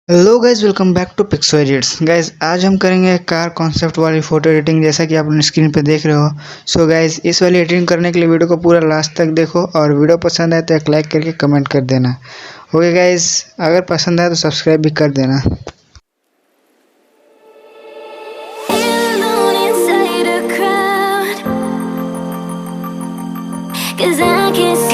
Hello guys, welcome back to Pixo Edits. Guys आज हम करेंगे कार कॉन्सेप्ट वाली फोटो एडिटिंग, जैसा कि आप अपने स्क्रीन पे देख रहे हो। सो गाइज इस वाली एडिटिंग करने के लिए वीडियो को पूरा लास्ट तक देखो, और वीडियो पसंद आए तो एक लाइक करके कमेंट कर देना। ओके गाइज, अगर पसंद आए तो सब्सक्राइब भी कर देना। Cause I can't